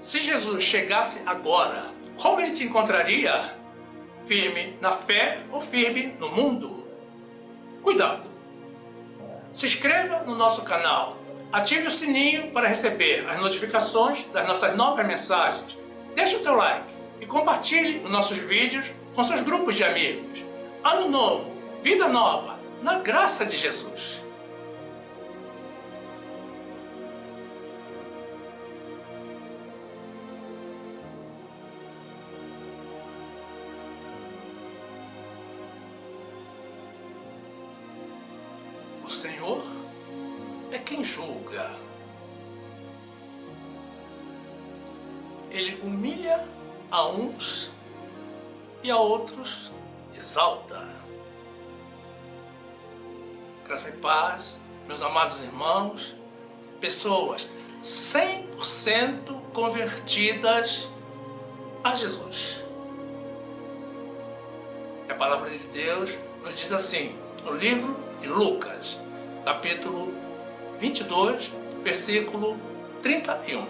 Se Jesus chegasse agora, como ele te encontraria? Firme na fé ou firme no mundo? Cuidado! Se inscreva no nosso canal, ative o sininho para receber as notificações das nossas novas mensagens, deixe o teu like e compartilhe os nossos vídeos com seus grupos de amigos. Ano novo, vida nova, na graça de Jesus. O Senhor é quem julga. Ele humilha a uns e a outros exalta. Graça e paz, meus amados irmãos, pessoas 100% convertidas a Jesus. A palavra de Deus nos diz assim, no livro de Lucas, capítulo 22, versículo 31.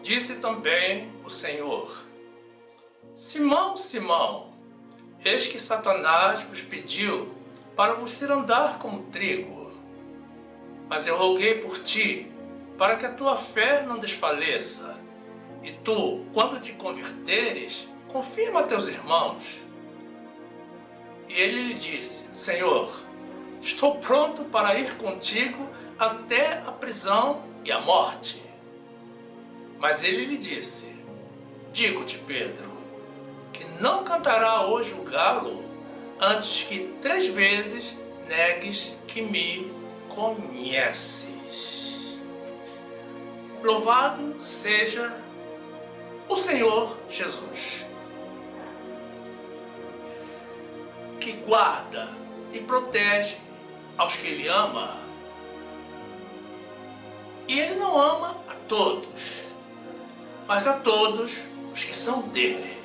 Disse também o Senhor: Simão, Simão, eis que Satanás vos pediu para vos cirandar como trigo. Mas eu roguei por ti, para que a tua fé não desfaleça. E tu, quando te converteres, confirma a teus irmãos. E ele lhe disse: Senhor, estou pronto para ir contigo até a prisão e a morte. Mas ele lhe disse: Digo-te, Pedro, que não cantará hoje o galo antes que 3 vezes negues que me conheces. Louvado seja o Senhor Jesus, que guarda e protege aos que Ele ama. E Ele não ama a todos, mas a todos os que são dele.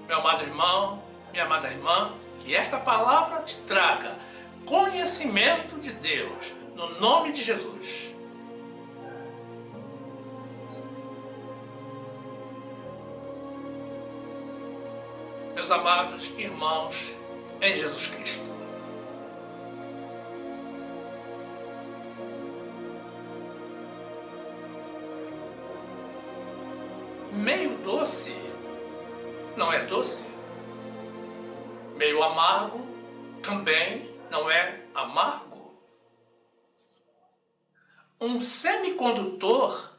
Meu amado irmão, minha amada irmã, que esta palavra te traga conhecimento de Deus, no nome de Jesus. Meus amados irmãos em Jesus Cristo, meio doce não é doce, meio amargo também não é amargo. Um semicondutor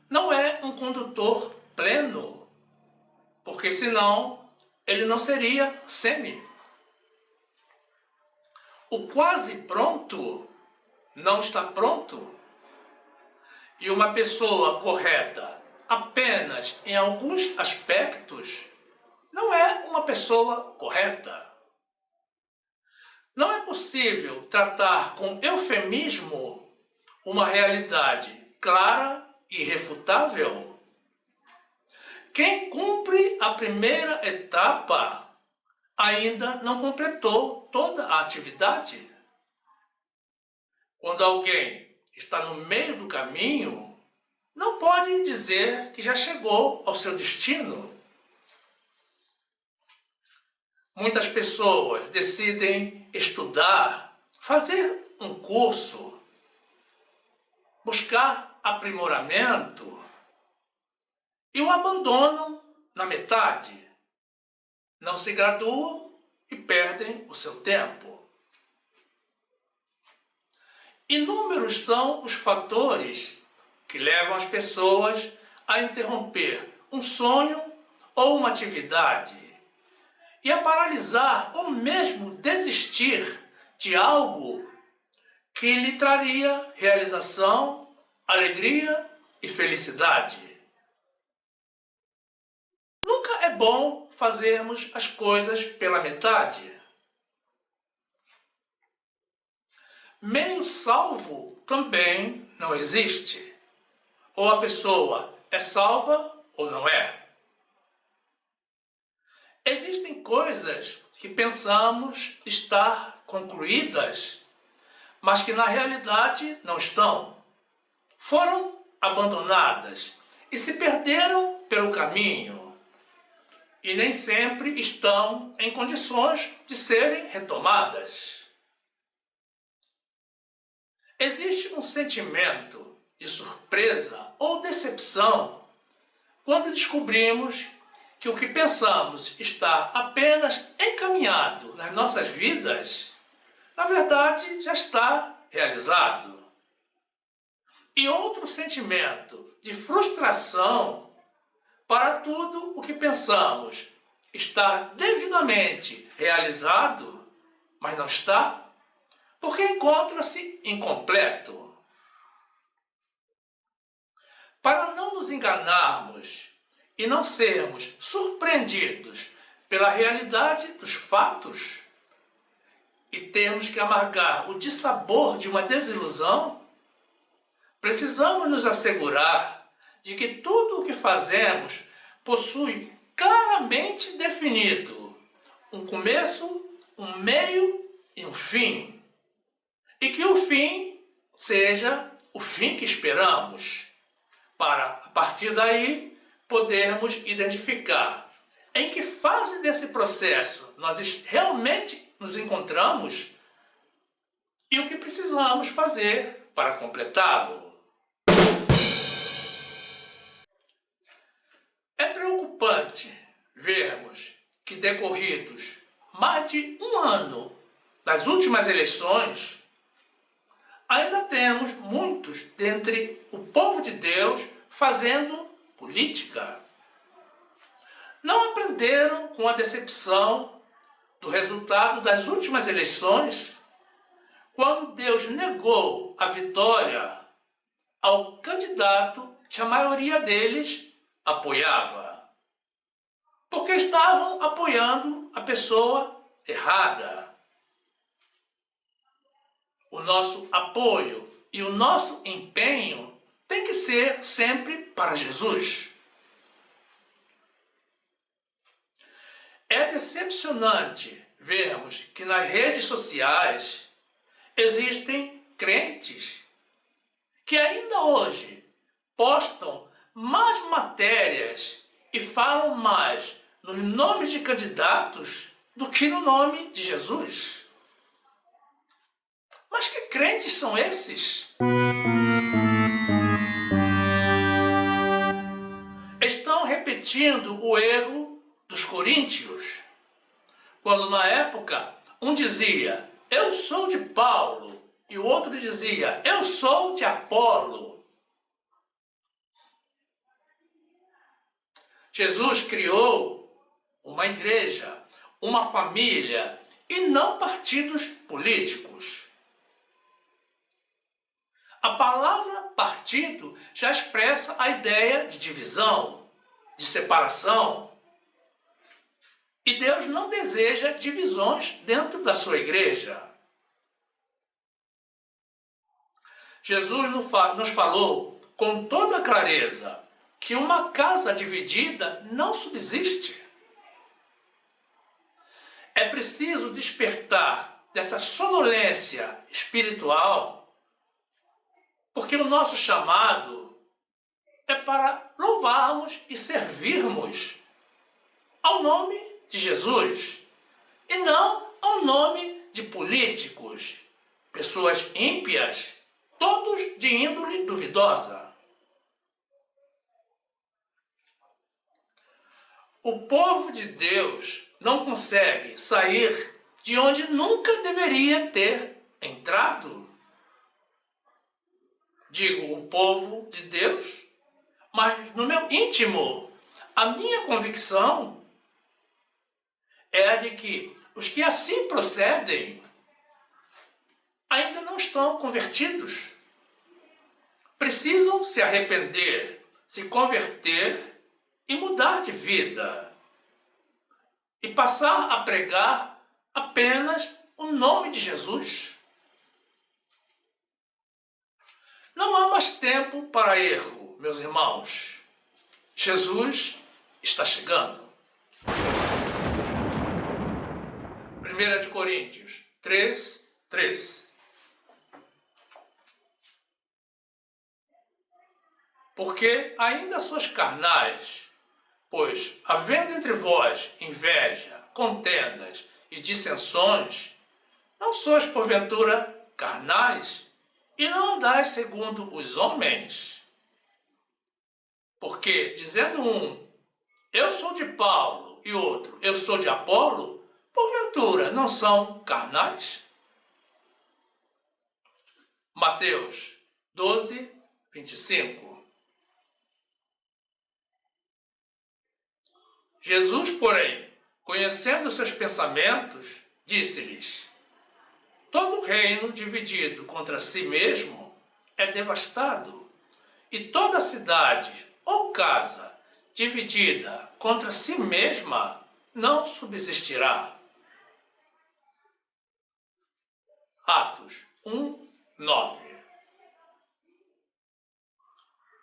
não é um condutor pleno, porque senão ele não seria semi. O quase pronto não está pronto. E uma pessoa correta apenas em alguns aspectos não é uma pessoa correta. Não é possível tratar com eufemismo uma realidade clara e irrefutável. Quem cumpre a primeira etapa ainda não completou toda a atividade. Quando alguém está no meio do caminho, não pode dizer que já chegou ao seu destino. Muitas pessoas decidem estudar, fazer um curso, buscar aprimoramento e o abandonam na metade. Não se graduam e perdem o seu tempo. Inúmeros são os fatores que levam as pessoas a interromper um sonho ou uma atividade e a paralisar ou mesmo desistir de algo que lhe traria realização, alegria e felicidade. Nunca é bom fazermos as coisas pela metade. Meio salvo também não existe. Ou a pessoa é salva ou não é? Existem coisas que pensamos estar concluídas, mas que na realidade não estão. Foram abandonadas e se perderam pelo caminho e nem sempre estão em condições de serem retomadas. Existe um sentimento de surpresa ou decepção quando descobrimos que o que pensamos estar apenas encaminhado nas nossas vidas, na verdade já está realizado. E outro sentimento de frustração para tudo o que pensamos estar devidamente realizado, mas não está, porque encontra-se incompleto. Para não nos enganarmos e não sermos surpreendidos pela realidade dos fatos e termos que amargar o dissabor de uma desilusão, precisamos nos assegurar de que tudo o que fazemos possui claramente definido um começo, um meio e um fim. E que o fim seja o fim que esperamos, para, a partir daí, podermos identificar em que fase desse processo nós realmente nos encontramos e o que precisamos fazer para completá-lo. É preocupante vermos que, decorridos mais de um ano das últimas eleições, ainda temos muitos dentre o povo de Deus fazendo política. Não aprenderam com a decepção do resultado das últimas eleições, quando Deus negou a vitória ao candidato que a maioria deles apoiava, porque estavam apoiando a pessoa errada. O nosso apoio e o nosso empenho tem que ser sempre para Jesus. É decepcionante vermos que nas redes sociais existem crentes que ainda hoje postam mais matérias e falam mais nos nomes de candidatos do que no nome de Jesus. Mas que crentes são esses? Estão repetindo o erro dos coríntios, quando na época um dizia, eu sou de Paulo, e o outro dizia, eu sou de Apolo. Jesus criou uma igreja, uma família e não partidos políticos. A palavra partido já expressa a ideia de divisão, de separação. E Deus não deseja divisões dentro da sua igreja. Jesus nos falou com toda clareza que uma casa dividida não subsiste. É preciso despertar dessa sonolência espiritual, porque o nosso chamado é para louvarmos e servirmos ao nome de Jesus, e não ao nome de políticos, pessoas ímpias, todos de índole duvidosa. O povo de Deus não consegue sair de onde nunca deveria ter entrado. Digo o povo de Deus, mas no meu íntimo, a minha convicção é a de que os que assim procedem ainda não estão convertidos. Precisam se arrepender, se converter e mudar de vida. E passar a pregar apenas o nome de Jesus. Não há mais tempo para erro, meus irmãos. Jesus está chegando. 1 Coríntios 3, 3. Porque ainda sois carnais, pois, havendo entre vós inveja, contendas e dissensões, não sois porventura carnais e não andais segundo os homens? Porque, dizendo um, eu sou de Paulo, e outro, eu sou de Apolo, porventura não são carnais? Mateus 12, 25. Jesus, porém, conhecendo seus pensamentos, disse-lhes: todo reino dividido contra si mesmo é devastado, e toda cidade ou casa dividida contra si mesma não subsistirá. Atos 1, 9.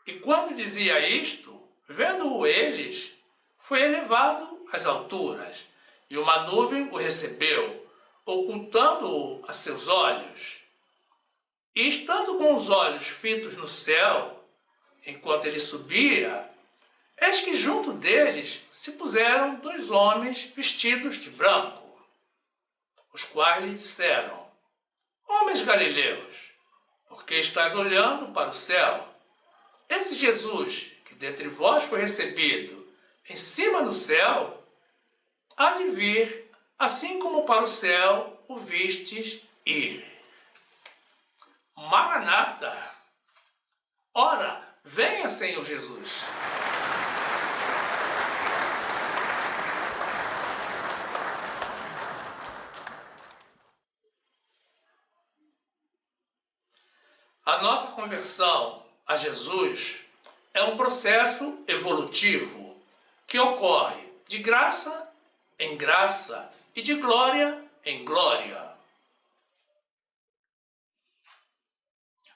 E quando dizia isto, vendo-o eles, foi elevado às alturas, e uma nuvem o recebeu, ocultando-o a seus olhos. E estando com os olhos fitos no céu, enquanto ele subia, eis que junto deles se puseram 2 homens vestidos de branco, os quais lhe disseram: homens galileus, por que estáis olhando para o céu? Esse Jesus, que dentre vós foi recebido em cima do céu, há de vir, assim como para o céu o vistes ir. Maranata! Ora, venha, Senhor Jesus! A nossa conversão a Jesus é um processo evolutivo que ocorre de graça em graça e de glória em glória.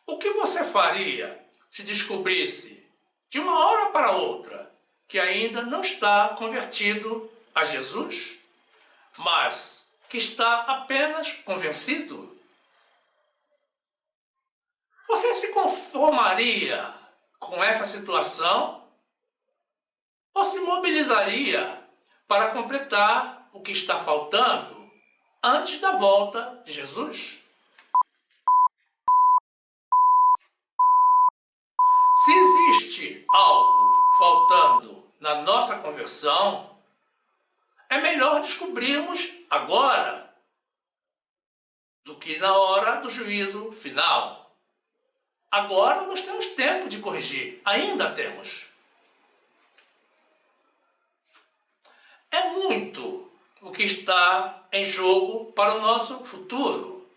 O que você faria se descobrisse, de uma hora para outra, que ainda não está convertido a Jesus, mas que está apenas convencido? Você se conformaria com essa situação ou se mobilizaria para completar o que está faltando antes da volta de Jesus? Se existe algo faltando na nossa conversão, é melhor descobrirmos agora do que na hora do juízo final. Agora nós temos tempo de corrigir, ainda temos. É muito o que está em jogo para o nosso futuro.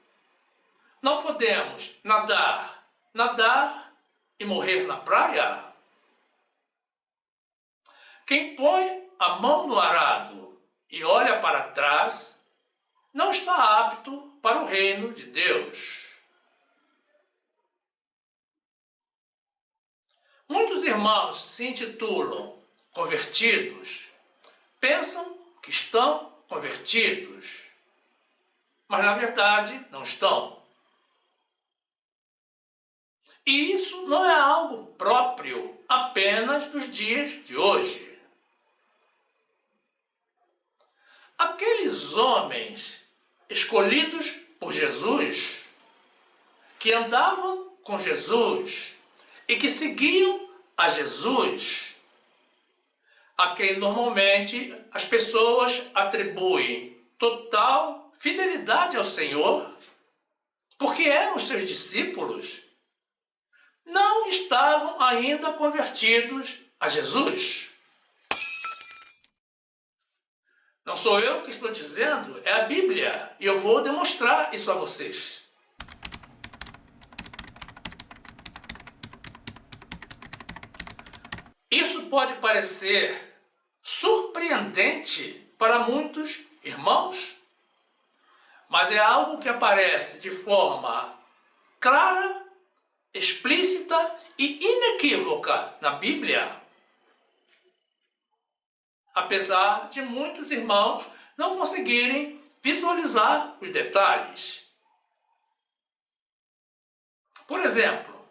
Não podemos nadar e morrer na praia. Quem põe a mão no arado e olha para trás não está apto para o reino de Deus. Muitos irmãos se intitulam convertidos, pensam que estão convertidos, mas na verdade não estão. E isso não é algo próprio apenas dos dias de hoje. Aqueles homens escolhidos por Jesus, que andavam com Jesus e que seguiam a Jesus, a quem normalmente as pessoas atribuem total fidelidade ao Senhor, porque eram seus discípulos, não estavam ainda convertidos a Jesus. Não sou eu que estou dizendo, é a Bíblia, e eu vou demonstrar isso a vocês. Isso pode parecer surpreendente para muitos irmãos, mas é algo que aparece de forma clara, explícita e inequívoca na Bíblia. apesar de muitos irmãos não conseguirem visualizar os detalhes. Por exemplo,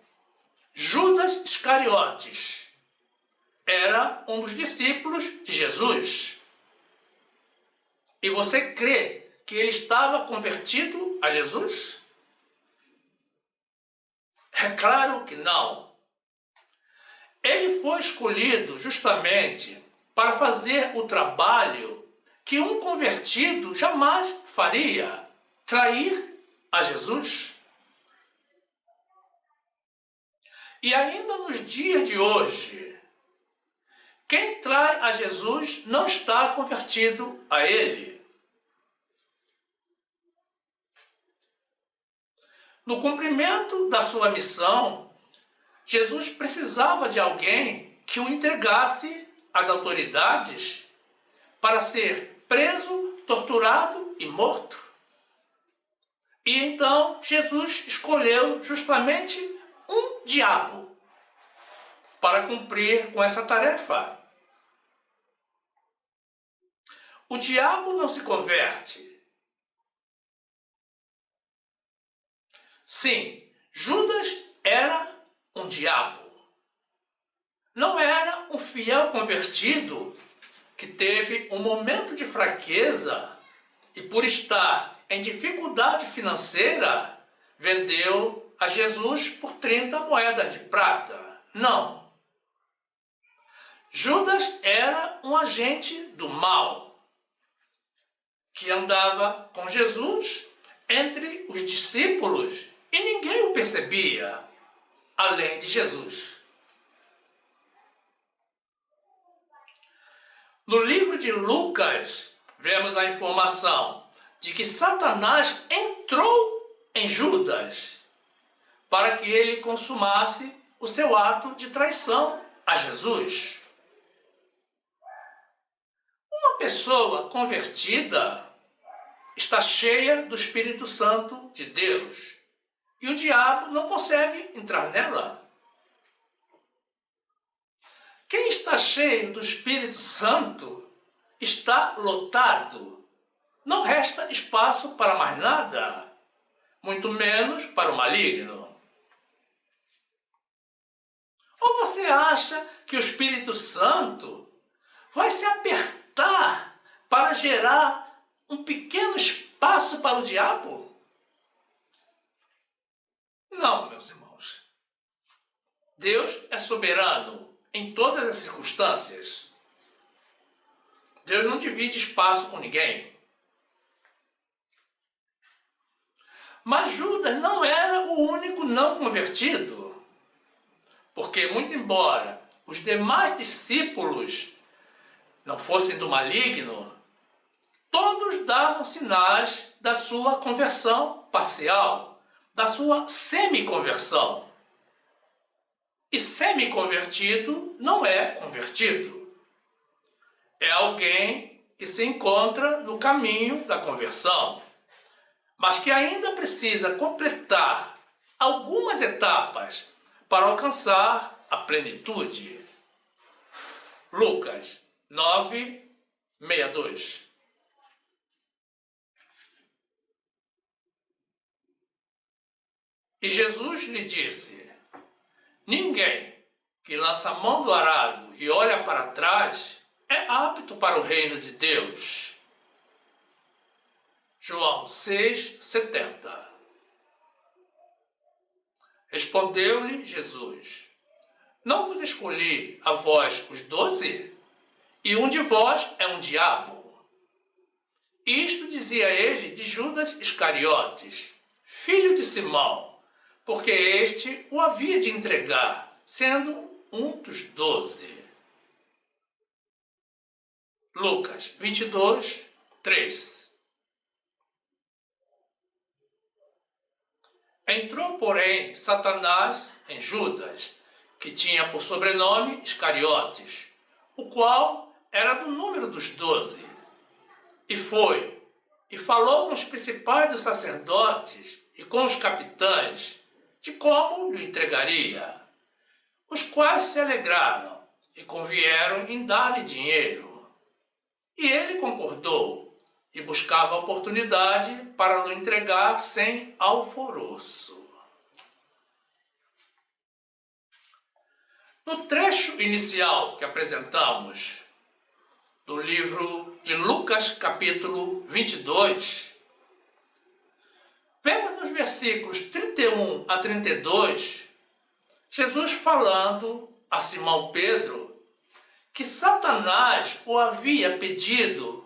Judas Iscariotes era um dos discípulos de Jesus. E você crê que ele estava convertido a Jesus? É claro que não. Ele foi escolhido justamente para fazer o trabalho que um convertido jamais faria: trair a Jesus. E ainda nos dias de hoje, quem trai a Jesus não está convertido a ele. No cumprimento da sua missão, Jesus precisava de alguém que o entregasse às autoridades para ser preso, torturado e morto. E então Jesus escolheu justamente um diabo para cumprir com essa tarefa. O diabo não se converte. Sim, Judas era um diabo. Não era um fiel convertido que teve um momento de fraqueza e, por estar em dificuldade financeira, vendeu a Jesus por 30 moedas de prata. Não. Judas era um agente do mal que andava com Jesus entre os discípulos e ninguém o percebia, além de Jesus. No livro de Lucas, vemos a informação de que Satanás entrou em Judas para que ele consumasse o seu ato de traição a Jesus. Uma pessoa convertida está cheia do Espírito Santo de Deus e o diabo não consegue entrar nela. Quem está cheio do Espírito Santo está lotado. Não resta espaço para mais nada, muito menos para o maligno. Ou você acha que o Espírito Santo vai se apertar para gerar um pequeno espaço para o diabo? Não, meus irmãos. Deus é soberano em todas as circunstâncias. Deus não divide espaço com ninguém. Mas Judas não era o único não convertido, porque, muito embora os demais discípulos não fossem do maligno, todos davam sinais da sua conversão parcial, da sua semi-conversão. E semi-convertido não é convertido. É alguém que se encontra no caminho da conversão, mas que ainda precisa completar algumas etapas para alcançar a plenitude. Lucas 9:62. E Jesus lhe disse: ninguém que lança a mão do arado e olha para trás é apto para o reino de Deus. João 6:70. Respondeu-lhe Jesus: não vos escolhi a vós os 12? E um de vós é um diabo. Isto dizia ele de Judas Iscariotes, filho de Simão, porque este o havia de entregar, sendo um dos 12. Lucas 22:3. Entrou, porém, Satanás em Judas, que tinha por sobrenome Iscariotes, o qual era do número dos 12. E foi, e falou com os principais dos sacerdotes e com os capitães, de como lhe entregaria, os quais se alegraram e convieram em dar-lhe dinheiro. E ele concordou e buscava a oportunidade para o entregar sem alvoroço. No trecho inicial que apresentamos, do livro de Lucas, capítulo 22, vemos nos versículos 31 a 32, Jesus falando a Simão Pedro que Satanás o havia pedido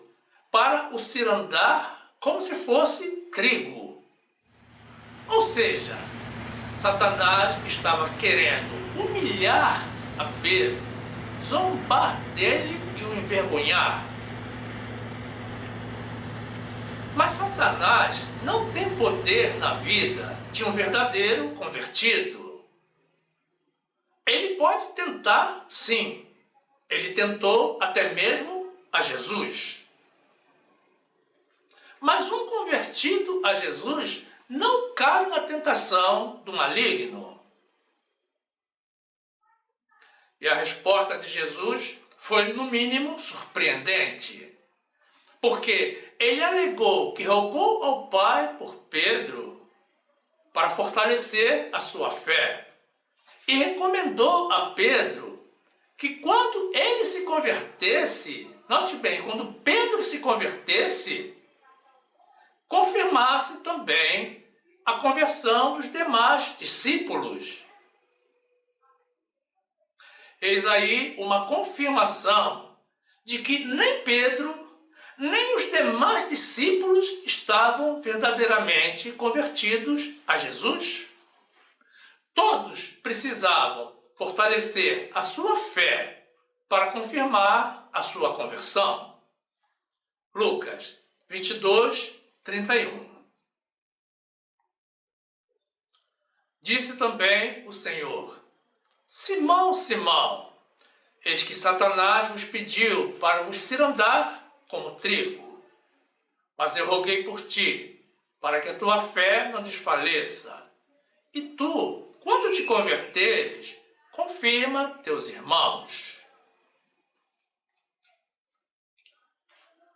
para o cirandar como se fosse trigo. Ou seja, Satanás estava querendo humilhar a Pedro, zombar dele e o envergonhar. Mas Satanás não tem poder na vida de um verdadeiro convertido. Ele pode tentar, sim. Ele tentou até mesmo a Jesus. Mas um convertido a Jesus não cai na tentação do maligno. E a resposta de Jesus foi, no mínimo, surpreendente. Porque ele alegou que rogou ao Pai por Pedro para fortalecer a sua fé. E recomendou a Pedro que quando ele se convertesse, note bem, quando Pedro se convertesse, confirmasse também a conversão dos demais discípulos. Eis aí uma confirmação de que nem Pedro, nem os demais discípulos estavam verdadeiramente convertidos a Jesus. Todos precisavam fortalecer a sua fé para confirmar a sua conversão. Lucas 22, 31. Disse também o Senhor: Simão, Simão, eis que Satanás vos pediu para vos cirandar como trigo. Mas eu roguei por ti, para que a tua fé não desfaleça. E tu, quando te converteres, confirma teus irmãos.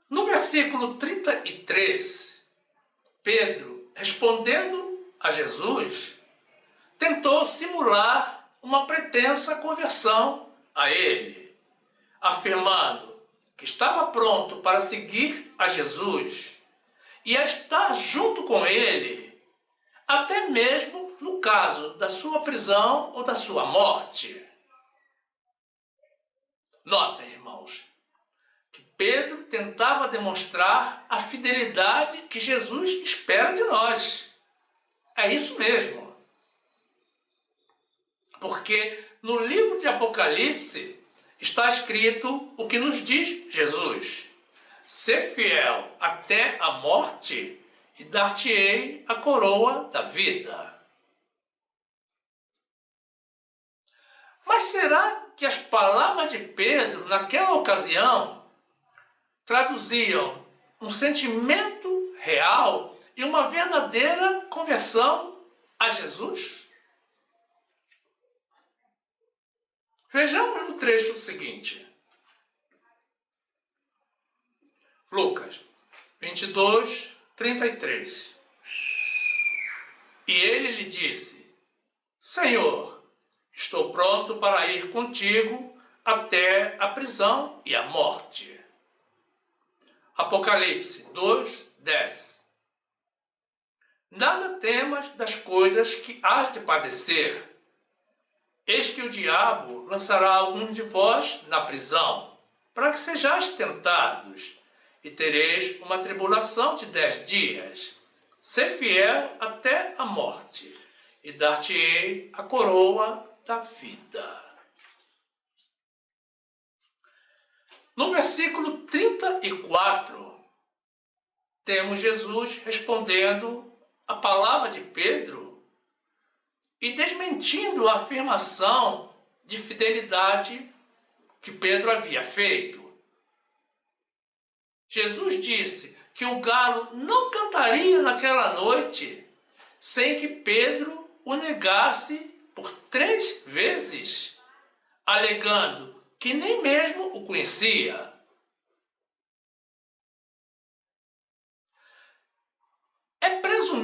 No versículo 33, Pedro, respondendo a Jesus, tentou simular uma pretensa conversão a ele, afirmando que estava pronto para seguir a Jesus e a estar junto com ele, até mesmo no caso da sua prisão ou da sua morte. Notem, irmãos, que Pedro tentava demonstrar a fidelidade que Jesus espera de nós. É isso mesmo. Porque no livro de Apocalipse está escrito o que nos diz Jesus: ser fiel até a morte e dar-te-ei a coroa da vida. Mas será que as palavras de Pedro naquela ocasião traduziam um sentimento real e uma verdadeira conversão a Jesus? Vejamos no trecho seguinte. Lucas 22, 33. E ele lhe disse: Senhor, estou pronto para ir contigo até a prisão e a morte. Apocalipse 2, 10. Nada temas das coisas que hás de padecer. Eis que o diabo lançará alguns de vós na prisão, para que sejais tentados, e tereis uma tribulação de 10 dias. Ser fiel até a morte, e dar-te-ei a coroa da vida. No versículo 34, temos Jesus respondendo a palavra de Pedro e desmentindo a afirmação de fidelidade que Pedro havia feito. Jesus disse que o galo não cantaria naquela noite sem que Pedro o negasse por 3 vezes, alegando que nem mesmo o conhecia.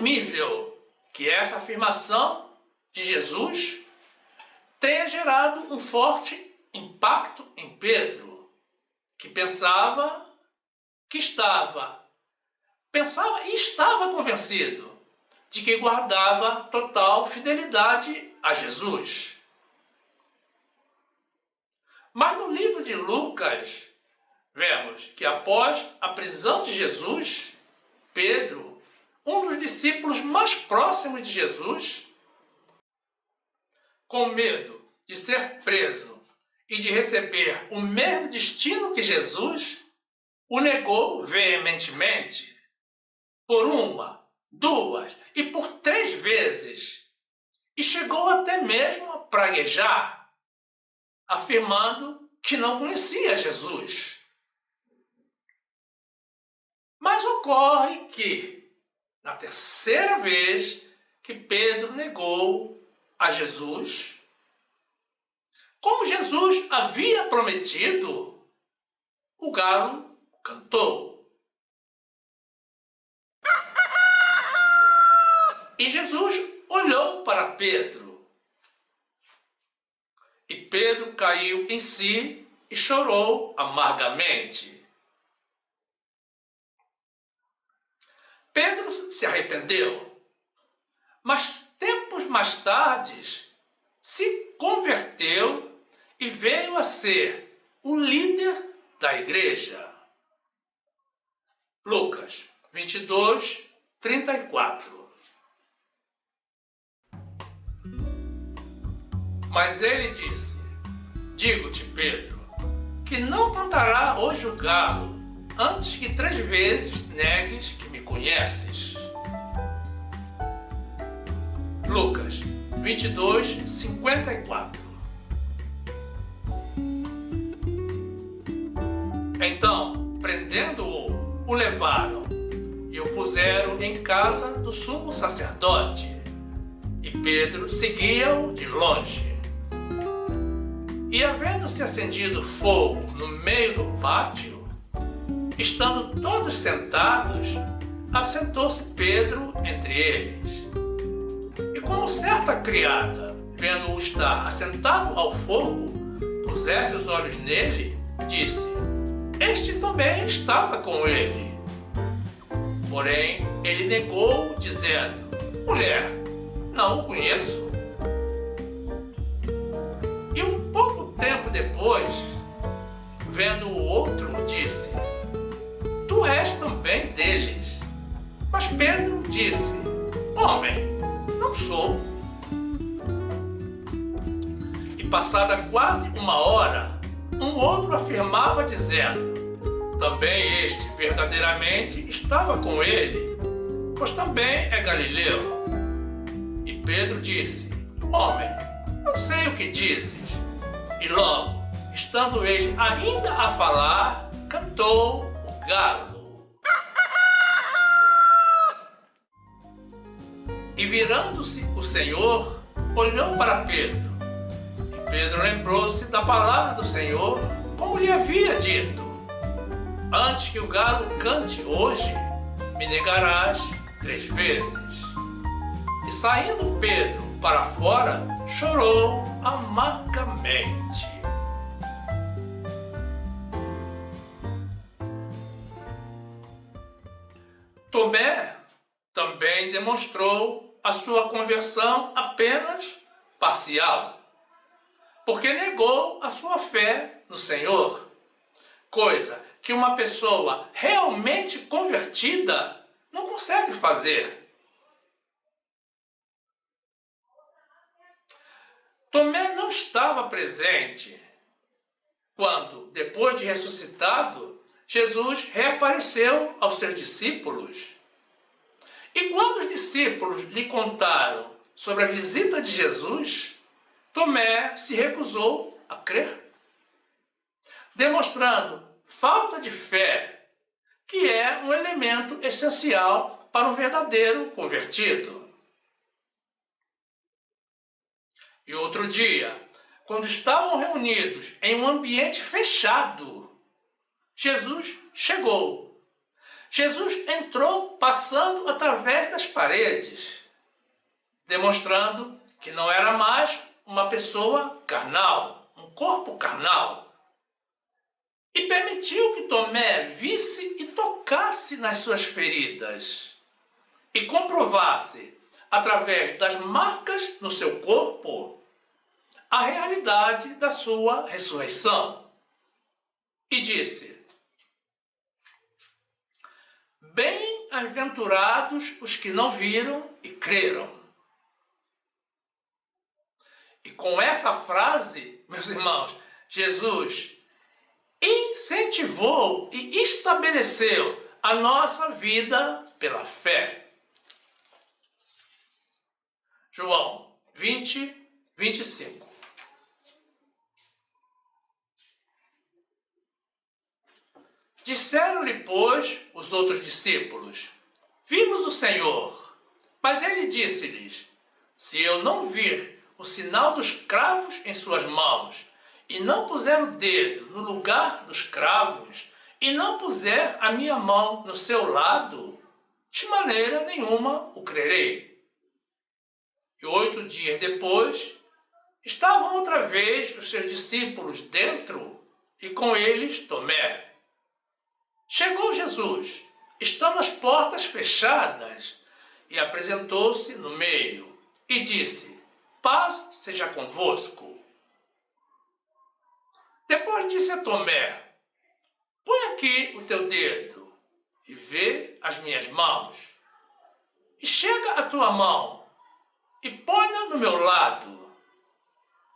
presumível que essa afirmação de Jesus tenha gerado um forte impacto em Pedro, que pensava e estava convencido de que guardava total fidelidade a Jesus. Mas no livro de Lucas, vemos que após a prisão de Jesus, Pedro, um dos discípulos mais próximos de Jesus, com medo de ser preso e de receber o mesmo destino que Jesus, o negou veementemente por uma, duas e por 3 vezes, e chegou até mesmo a praguejar, afirmando que não conhecia Jesus. Mas ocorre que, na 3ª vez que Pedro negou a Jesus, como Jesus havia prometido, o galo cantou. E Jesus olhou para Pedro. E Pedro caiu em si e chorou amargamente. Pedro se arrependeu, mas tempos mais tarde se converteu e veio a ser o líder da igreja. Lucas 22, 34. Mas ele disse: digo-te, Pedro, que não cantará hoje o galo, antes que 3 vezes negues que me conheces. Lucas 22, 54. Então, prendendo-o, o levaram e o puseram em casa do sumo sacerdote. E Pedro seguia-o de longe. E havendo-se acendido fogo no meio do pátio, estando todos sentados, assentou-se Pedro entre eles. E como certa criada, vendo-o estar assentado ao fogo, pusesse os olhos nele, disse: este também estava com ele. Porém, ele negou, dizendo: mulher, não o conheço. E um pouco tempo depois, vendo o outro, disse: tu és também deles. Mas Pedro disse: homem, não sou. E passada quase 1 hora, um outro afirmava, dizendo: também este verdadeiramente estava com ele, pois também é galileu. E Pedro disse: homem, não sei o que dizes. E logo, estando ele ainda a falar, cantou o galo. E virando-se o Senhor, olhou para Pedro. E Pedro lembrou-se da palavra do Senhor, como lhe havia dito: antes que o galo cante hoje, me negarás 3 vezes. E saindo Pedro para fora, chorou amargamente. Tomé também demonstrou a sua conversão apenas parcial, porque negou a sua fé no Senhor, coisa que uma pessoa realmente convertida não consegue fazer. Tomé não estava presente quando, depois de ressuscitado, Jesus reapareceu aos seus discípulos. E quando os discípulos lhe contaram sobre a visita de Jesus, Tomé se recusou a crer, demonstrando falta de fé, que é um elemento essencial para um verdadeiro convertido. E outro dia, quando estavam reunidos em um ambiente fechado, Jesus chegou, Jesus entrou passando através das paredes, demonstrando que não era mais uma pessoa carnal, um corpo carnal. E permitiu que Tomé visse e tocasse nas suas feridas e comprovasse, através das marcas no seu corpo, a realidade da sua ressurreição. E disse: bem-aventurados os que não viram e creram. E com essa frase, meus irmãos, Jesus incentivou e estabeleceu a nossa vida pela fé. João 20, 25. Disseram-lhe, pois, os outros discípulos: vimos o Senhor. Mas ele disse-lhes: se eu não vir o sinal dos cravos em suas mãos, e não puser o dedo no lugar dos cravos, e não puser a minha mão no seu lado, de maneira nenhuma o crerei. E 8 dias depois, estavam outra vez os seus discípulos dentro, e com eles Tomé. Chegou Jesus, estando as portas fechadas, e apresentou-se no meio, e disse: paz seja convosco. Depois disse a Tomé: põe aqui o teu dedo, e vê as minhas mãos, e chega a tua mão, e põe-na no meu lado,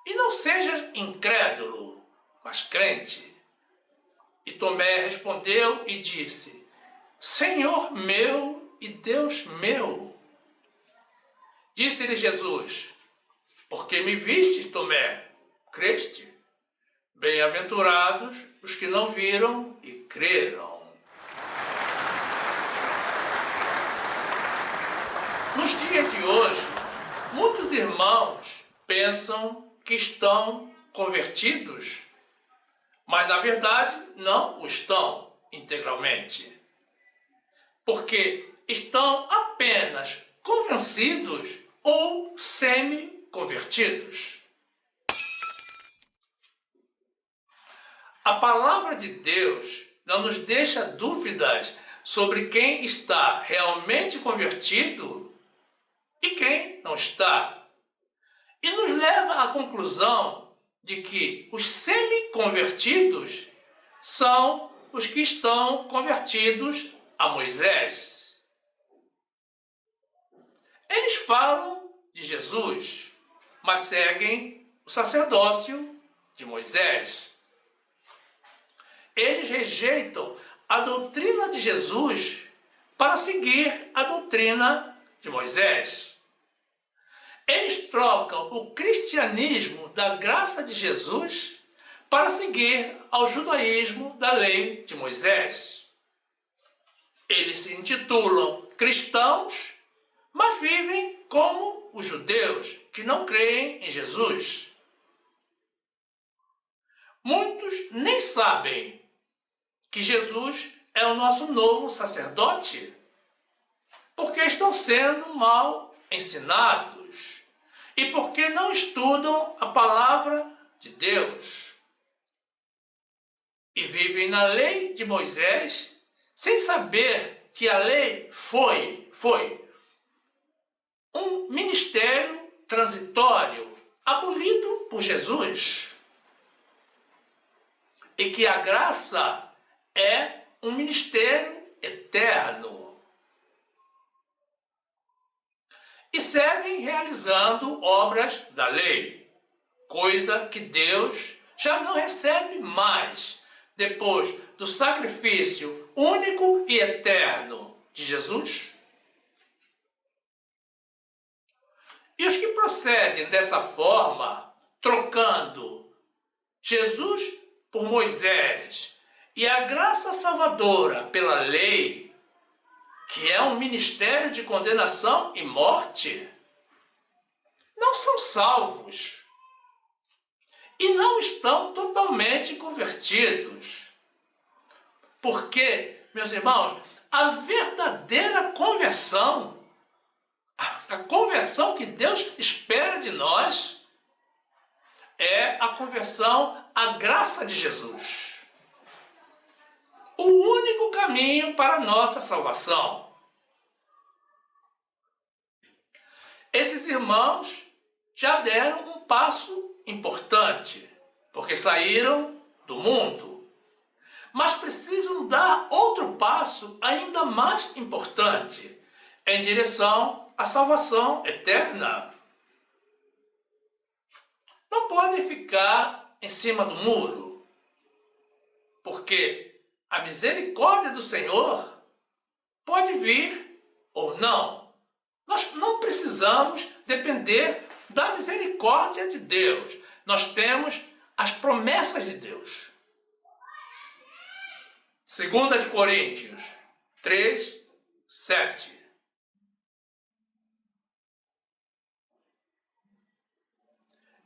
e não sejas incrédulo, mas crente. E Tomé respondeu e disse: Senhor meu e Deus meu. Disse-lhe Jesus: porque me vistes, Tomé, creste? Bem-aventurados os que não viram e creram. Nos dias de hoje, muitos irmãos pensam que estão convertidos, mas na verdade não o estão integralmente, porque estão apenas convencidos ou semi-convertidos. A palavra de Deus não nos deixa dúvidas sobre quem está realmente convertido e quem não está, e nos leva à conclusão de que os semi-convertidos são os que estão convertidos a Moisés. Eles falam de Jesus, mas seguem o sacerdócio de Moisés. Eles rejeitam a doutrina de Jesus para seguir a doutrina de Moisés. Eles trocam o cristianismo da graça de Jesus para seguir ao judaísmo da lei de Moisés. Eles se intitulam cristãos, mas vivem como os judeus que não creem em Jesus. Muitos nem sabem que Jesus é o nosso novo sacerdote, porque estão sendo mal ensinados e porque não estudam a palavra de Deus e vivem na lei de Moisés sem saber que a lei foi um ministério transitório abolido por Jesus e que a graça é um ministério eterno. E seguem realizando obras da lei, coisa que Deus já não recebe mais depois do sacrifício único e eterno de Jesus. E os que procedem dessa forma, trocando Jesus por Moisés e a graça salvadora pela lei, que é um ministério de condenação e morte, não são salvos e não estão totalmente convertidos. Porque, meus irmãos, a verdadeira conversão, a conversão que Deus espera de nós, é a conversão à graça de Jesus. O único caminho para a nossa salvação. Esses irmãos já deram um passo importante, porque saíram do mundo. Mas precisam dar outro passo ainda mais importante, em direção à salvação eterna. Não podem ficar em cima do muro, porque a misericórdia do Senhor pode vir ou não. Nós não precisamos depender da misericórdia de Deus. Nós temos as promessas de Deus. 2 de Coríntios 3, 7.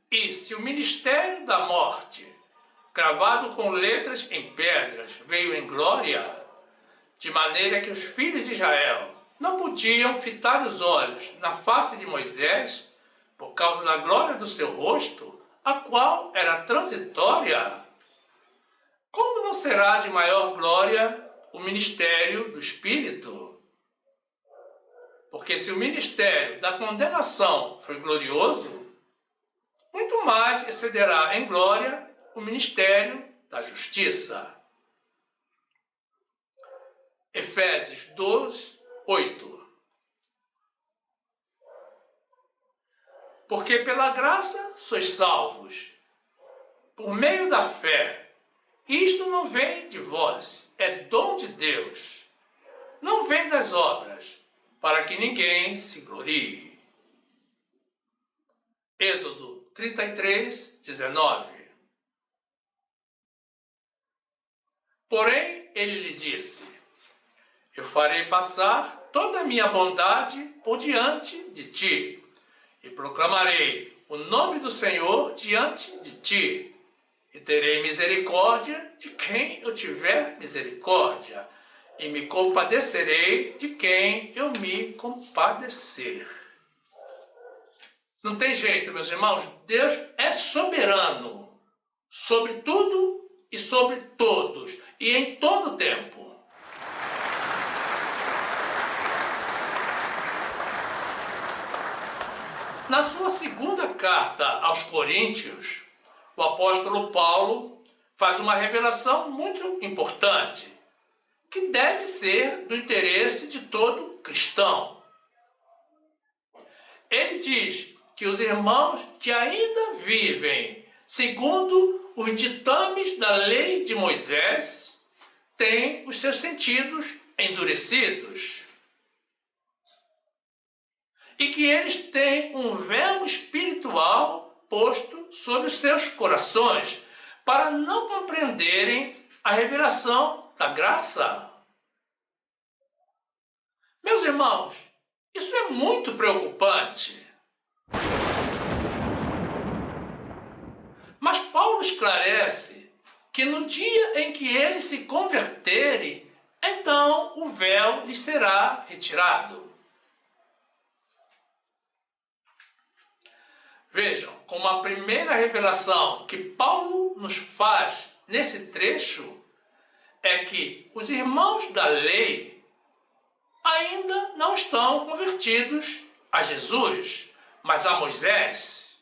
E se o ministério da morte, gravado com letras em pedras, veio em glória, de maneira que os filhos de Israel não podiam fitar os olhos na face de Moisés, por causa da glória do seu rosto, a qual era transitória, como não será de maior glória o ministério do Espírito? Porque se o ministério da condenação foi glorioso, muito mais excederá em glória o ministério da justiça. Efésios 2, 8. Porque pela graça sois salvos, por meio da fé. Isto não vem de vós, é dom de Deus. Não vem das obras, para que ninguém se glorie. Êxodo 33, 19. Porém, ele lhe disse: eu farei passar toda a minha bondade por diante de ti, e proclamarei o nome do Senhor diante de ti, e terei misericórdia de quem eu tiver misericórdia, e me compadecerei de quem eu me compadecer. Não tem jeito, meus irmãos, Deus é soberano sobre tudo e sobre todos, e em todo tempo. Na sua segunda carta aos Coríntios, o apóstolo Paulo faz uma revelação muito importante, que deve ser do interesse de todo cristão. Ele diz que os irmãos que ainda vivem segundo os ditames da lei de Moisés têm os seus sentidos endurecidos. E que eles têm um véu espiritual posto sobre os seus corações, para não compreenderem a revelação da graça. Meus irmãos, isso é muito preocupante. Mas Paulo esclarece que no dia em que eles se converterem, então o véu lhes será retirado. Vejam, como a primeira revelação que Paulo nos faz nesse trecho é que os irmãos da lei ainda não estão convertidos a Jesus, mas a Moisés,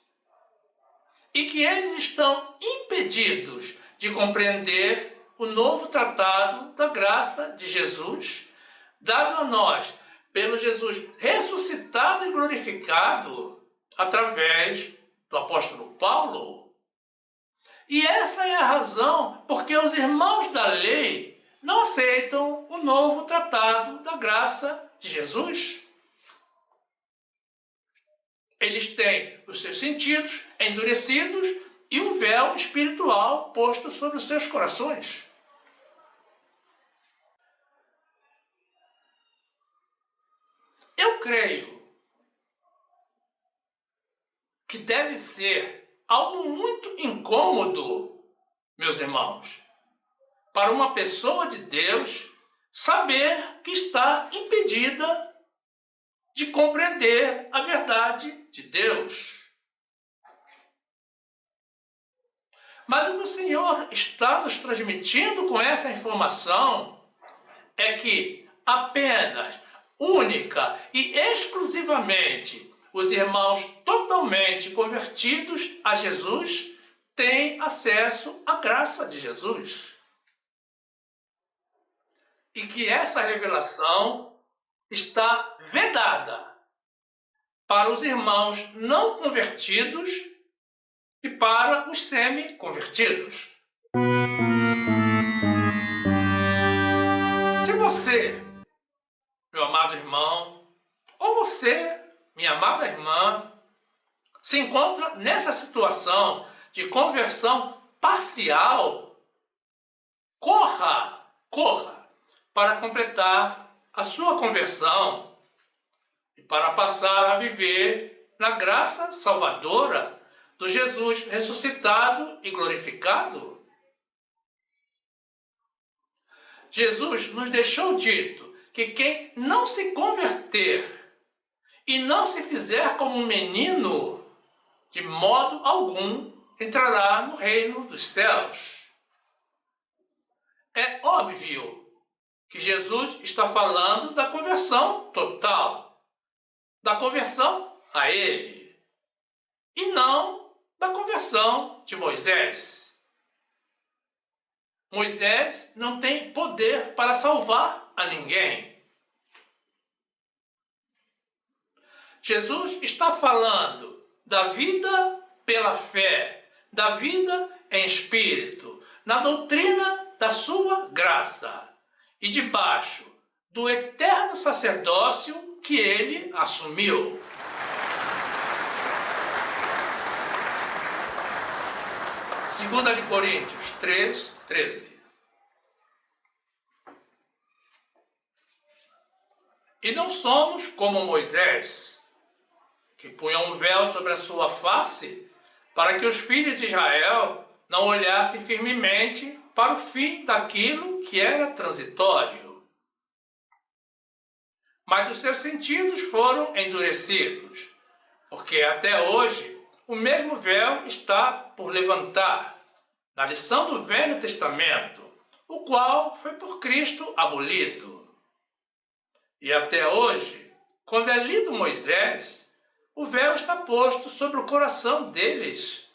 e que eles estão impedidos de compreender o novo tratado da graça de Jesus, dado a nós pelo Jesus ressuscitado e glorificado através do apóstolo Paulo. E essa é a razão porque os irmãos da lei não aceitam o novo tratado da graça de Jesus. Eles têm os seus sentidos endurecidos e um véu espiritual posto sobre os seus corações. Eu creio que deve ser algo muito incômodo, meus irmãos, para uma pessoa de Deus saber que está impedida de compreender a verdade de Deus. Mas o que o Senhor está nos transmitindo com essa informação é que apenas, única e exclusivamente os irmãos totalmente convertidos a Jesus têm acesso à graça de Jesus. E que essa revelação está vedada para os irmãos não convertidos e para os semi-convertidos. Se você, meu amado irmão, ou você, minha amada irmã, se encontra nessa situação de conversão parcial, corra para completar a sua conversão e para passar a viver na graça salvadora do Jesus ressuscitado e glorificado. Jesus nos deixou dito que quem não se converter e não se fizer como um menino, de modo algum entrará no reino dos céus. É óbvio que Jesus está falando da conversão total, da conversão a Ele, e não da conversão de Moisés. Moisés não tem poder para salvar a ninguém. Jesus está falando da vida pela fé, da vida em espírito, na doutrina da sua graça e debaixo do eterno sacerdócio que ele assumiu. Segunda de Coríntios 3:13. E não somos como Moisés, que punha um véu sobre a sua face, para que os filhos de Israel não olhassem firmemente para o fim daquilo que era transitório. Mas os seus sentidos foram endurecidos, porque até hoje o mesmo véu está por levantar, na lição do Velho Testamento, o qual foi por Cristo abolido. E até hoje, quando é lido Moisés, o véu está posto sobre o coração deles.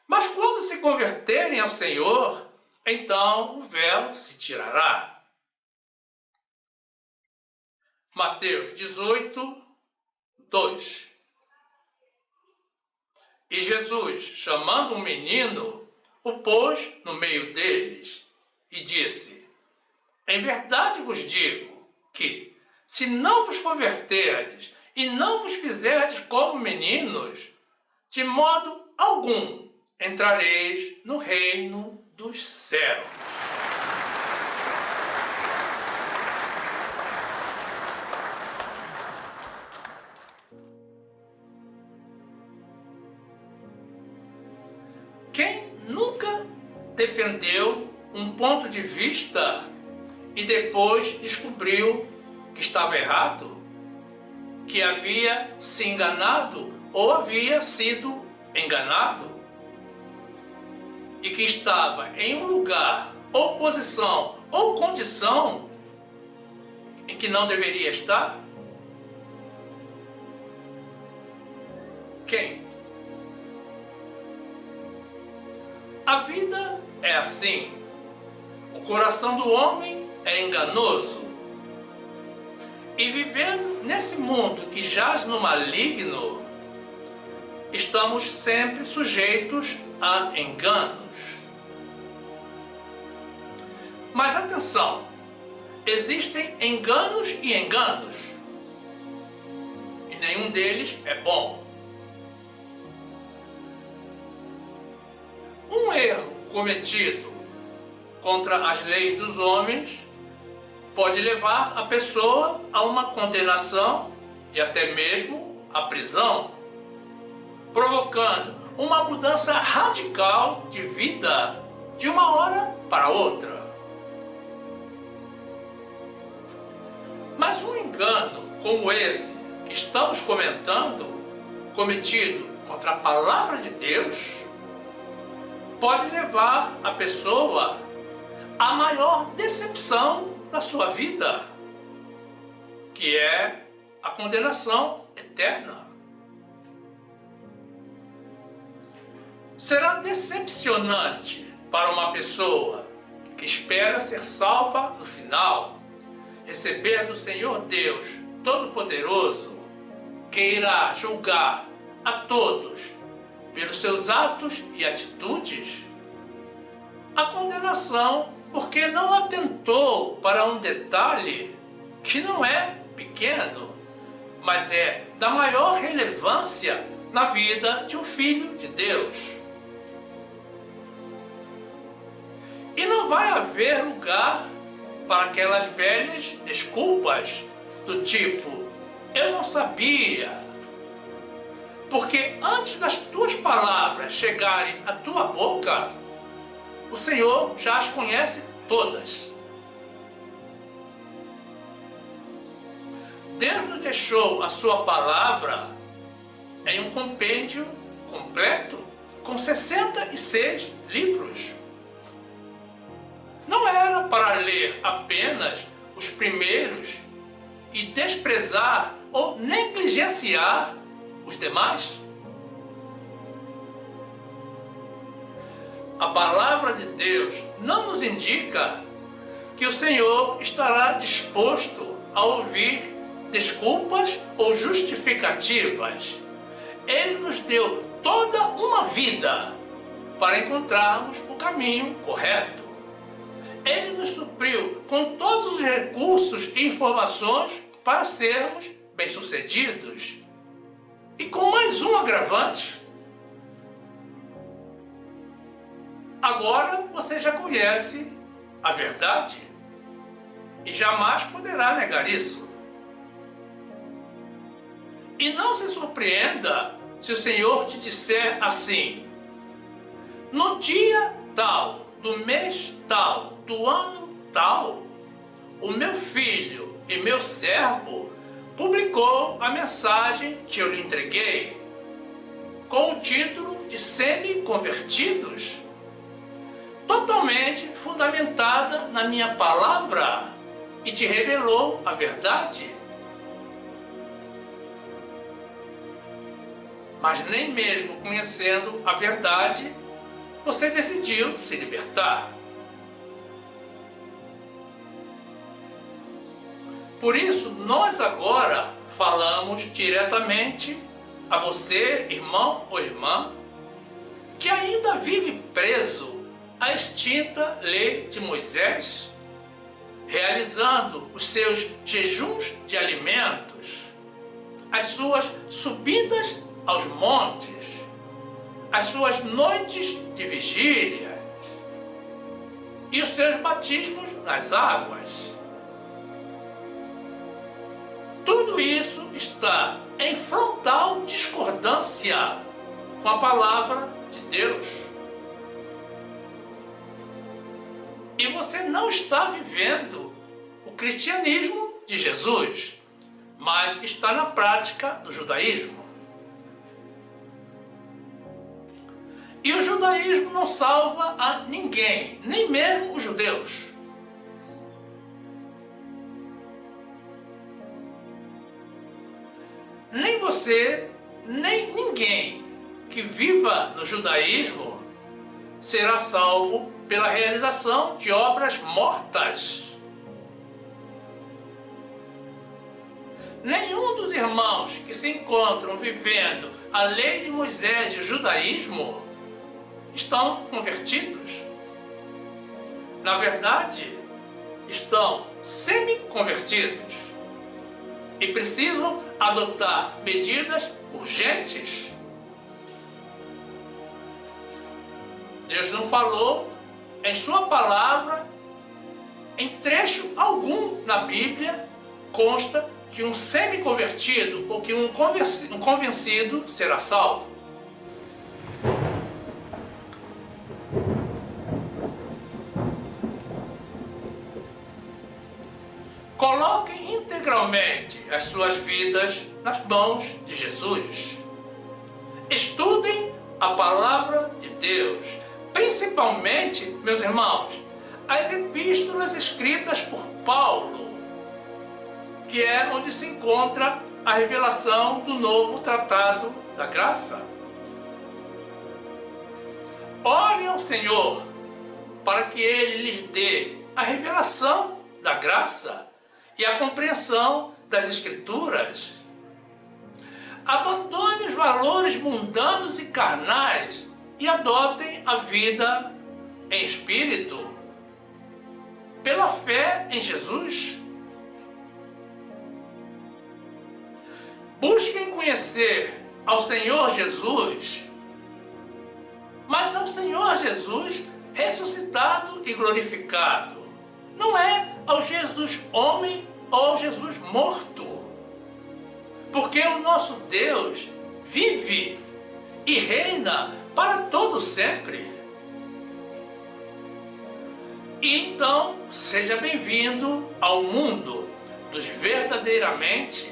Mas quando se converterem ao Senhor, então o véu se tirará. Mateus 18:2. E Jesus, chamando um menino, o pôs no meio deles e disse: Em verdade vos digo que, se não vos converterdes e não vos fizerdes como meninos, de modo algum entrareis no reino dos céus. Quem nunca defendeu um ponto de vista e depois descobriu que estava errado, que havia se enganado ou havia sido enganado, e que estava em um lugar, ou posição, ou condição em que não deveria estar? Quem? A vida é assim. O coração do homem é enganoso. E vivendo nesse mundo que jaz no maligno, estamos sempre sujeitos a enganos. Mas atenção, existem enganos e enganos, e nenhum deles é bom. Um erro cometido contra as leis dos homens pode levar a pessoa a uma condenação e até mesmo a prisão, provocando uma mudança radical de vida de uma hora para outra. Mas um engano como esse que estamos comentando, cometido contra a palavra de Deus, pode levar a pessoa à maior decepção da sua vida, que é a condenação eterna. Será decepcionante para uma pessoa que espera ser salva no final, receber do Senhor Deus Todo-Poderoso, que irá julgar a todos pelos seus atos e atitudes, a condenação porque não atentou para um detalhe que não é pequeno, mas é da maior relevância na vida de um filho de Deus. E não vai haver lugar para aquelas velhas desculpas do tipo: eu não sabia. Porque antes das tuas palavras chegarem à tua boca, o Senhor já as conhece todas. Deus nos deixou a sua palavra em um compêndio completo com 66 livros. Não era para ler apenas os primeiros e desprezar ou negligenciar os demais. A palavra de Deus não nos indica que o Senhor estará disposto a ouvir desculpas ou justificativas. Ele nos deu toda uma vida para encontrarmos o caminho correto. Ele nos supriu com todos os recursos e informações para sermos bem-sucedidos. E com mais um agravante. Agora você já conhece a verdade e jamais poderá negar isso. E não se surpreenda se o Senhor te disser assim: no dia tal, do mês tal, do ano tal, o meu filho e meu servo publicou a mensagem que eu lhe entreguei, com o título de Semi-Convertidos, totalmente fundamentada na minha palavra, e te revelou a verdade. Mas nem mesmo conhecendo a verdade, você decidiu se libertar. Por isso, nós agora falamos diretamente a você, irmão ou irmã, que ainda vive preso à extinta lei de Moisés, realizando os seus jejuns de alimentos, as suas subidas aos montes, as suas noites de vigília e os seus batismos nas águas. Tudo isso está em frontal discordância com a palavra de Deus. E você não está vivendo o cristianismo de Jesus, mas está na prática do judaísmo. E o judaísmo não salva a ninguém, nem mesmo os judeus. Nem você, nem ninguém que viva no judaísmo será salvo pela realização de obras mortas. Nenhum dos irmãos que se encontram vivendo a lei de Moisés e o judaísmo estão convertidos. Na verdade, estão semi-convertidos e precisam adotar medidas urgentes. Deus não falou em sua palavra, em trecho algum na Bíblia, consta que um semi-convertido ou que um convencido será salvo. Coloquem integralmente as suas vidas nas mãos de Jesus. Estudem a palavra de Deus, principalmente, meus irmãos, as epístolas escritas por Paulo, que é onde se encontra a revelação do novo tratado da graça. Orem ao Senhor para que Ele lhes dê a revelação da graça e a compreensão das Escrituras. Abandone os valores mundanos e carnais e adotem a vida em espírito, pela fé em Jesus. Busquem conhecer ao Senhor Jesus, mas ao Senhor Jesus ressuscitado e glorificado. Não é ao Jesus homem ou ao Jesus morto. Porque o nosso Deus vive e reina para todo sempre. E então, seja bem-vindo ao mundo dos verdadeiramente,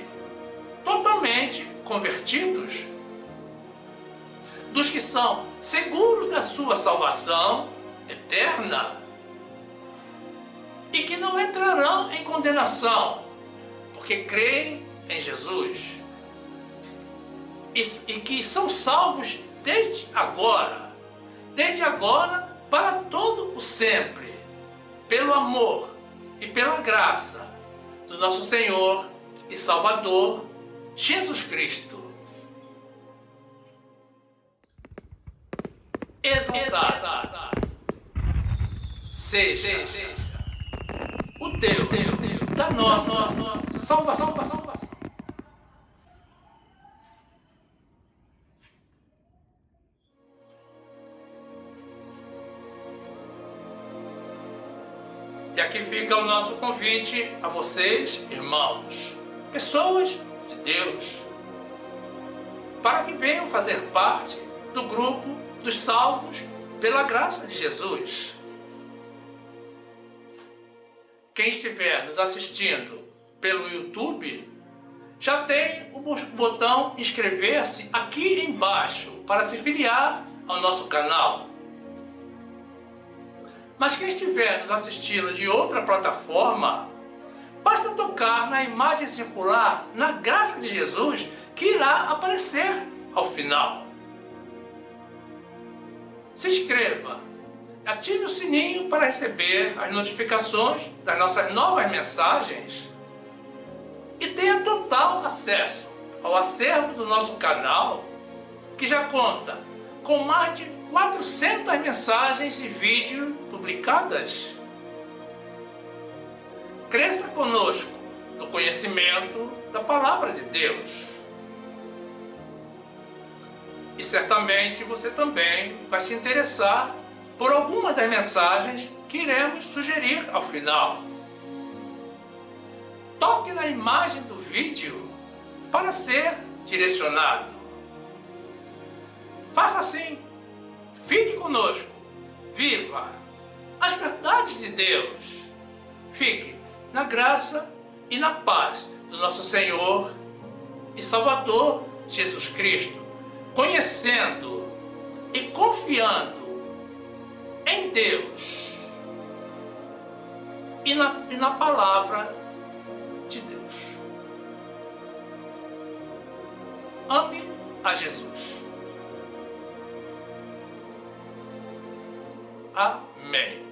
totalmente convertidos, dos que são seguros da sua salvação eterna e que não entrarão em condenação, porque creem em Jesus e que são salvos desde agora para todo o sempre, pelo amor e pela graça do nosso Senhor e Salvador Jesus Cristo. Exaltado seja o Deus da nossa salvação. E aqui fica o nosso convite a vocês, irmãos, pessoas de Deus, para que venham fazer parte do grupo dos salvos pela graça de Jesus. Quem estiver nos assistindo pelo YouTube, já tem o botão inscrever-se aqui embaixo para se filiar ao nosso canal. Mas quem estiver nos assistindo de outra plataforma, basta tocar na imagem circular na graça de Jesus que irá aparecer ao final. Se inscreva, ative o sininho para receber as notificações das nossas novas mensagens e tenha total acesso ao acervo do nosso canal, que já conta com mais de 400 mensagens e vídeos publicadas. Cresça conosco no conhecimento da Palavra de Deus. E certamente você também vai se interessar por algumas das mensagens que iremos sugerir ao final. Toque na imagem do vídeo para ser direcionado. Faça assim. Fique conosco. Viva as verdades de Deus. Fique na graça e na paz do nosso Senhor e Salvador Jesus Cristo, conhecendo e confiando em Deus e na palavra de Deus. Ame a Jesus. Amém.